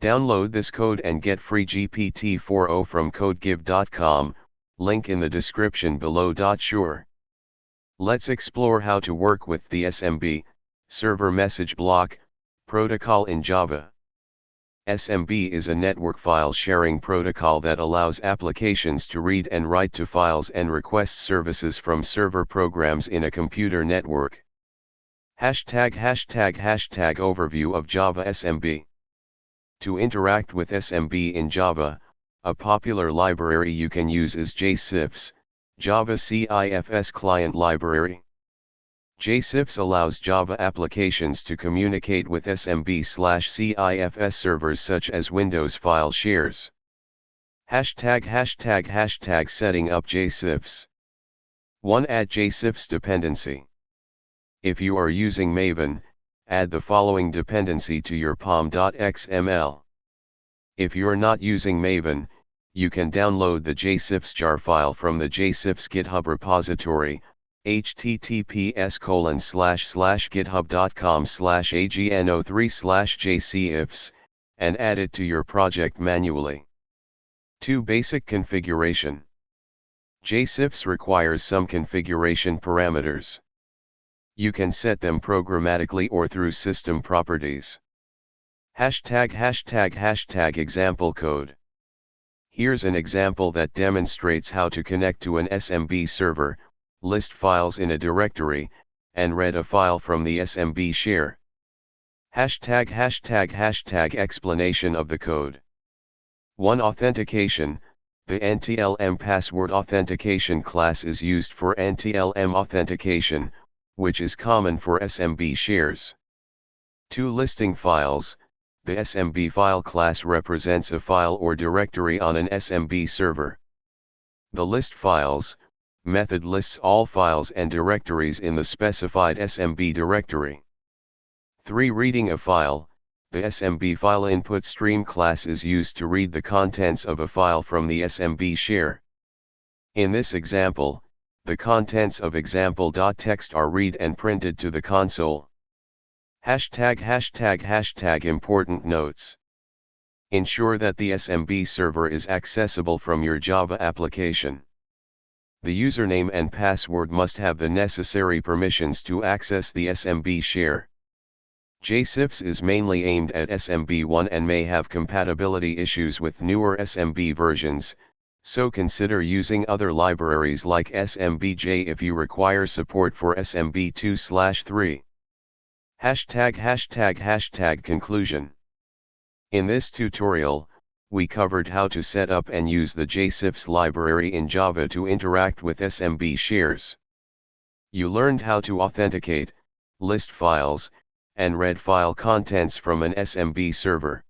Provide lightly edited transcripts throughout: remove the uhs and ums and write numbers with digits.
Download this code and get free GPT-4o from codegive.com, link in the description below. Sure. Let's explore how to work with the SMB, server message block, protocol in Java. SMB is a network file sharing protocol that allows applications to read and write to files and request services from server programs in a computer network. Overview of Java SMB. To interact with SMB in Java, a popular library you can use is jcifs, Java CIFS client library. jcifs allows Java applications to communicate with SMB/CIFS servers such as Windows file shares. Setting up jcifs. 1. Add jcifs dependency. If you are using Maven, add the following dependency to your pom.xml. If you're not using Maven, you can download the jcifs jar file from the jcifs GitHub repository, https://github.com/agno3/jcifs, and add it to your project manually. 2. Basic configuration. jcifs requires some configuration parameters. You can set them programmatically or through system properties. Example code. Here's an example that demonstrates how to connect to an SMB server, list files in a directory, and read a file from the SMB share. Explanation of the code. 1. Authentication. The NTLM password authentication class is used for NTLM authentication, which is common for SMB shares. 2. Listing files. The SMB file class represents a file or directory on an SMB server. The list files method lists all files and directories in the specified SMB directory. 3. Reading a file. The SMB file input stream class is used to read the contents of a file from the SMB share. In this example, the contents of example.txt are read and printed to the console. Important notes. Ensure that the SMB server is accessible from your Java application. The username and password must have the necessary permissions to access the SMB share. jcifs is mainly aimed at SMB1 and may have compatibility issues with newer SMB versions, so consider using other libraries like SMBJ if you require support for SMB2/3. Conclusion. In this tutorial, we covered how to set up and use the jcifs library in Java to interact with SMB shares. You learned how to authenticate, list files, and read file contents from an SMB server.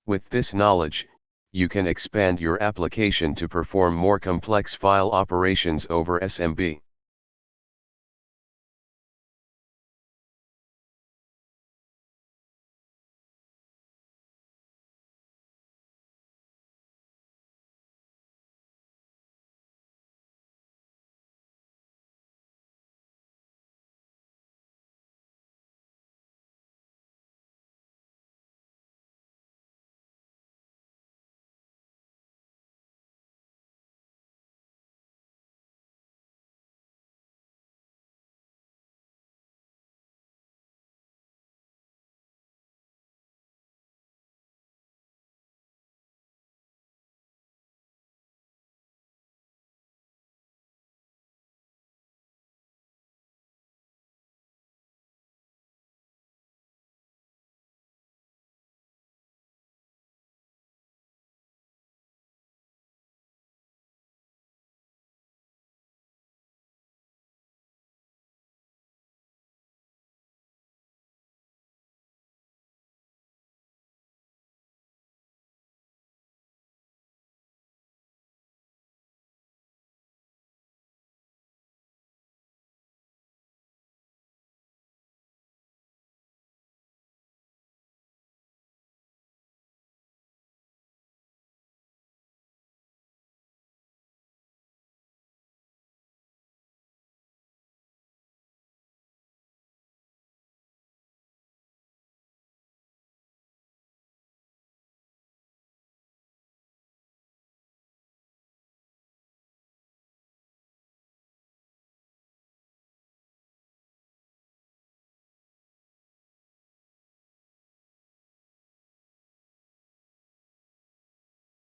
With this knowledge, you can expand your application to perform more complex file operations over SMB.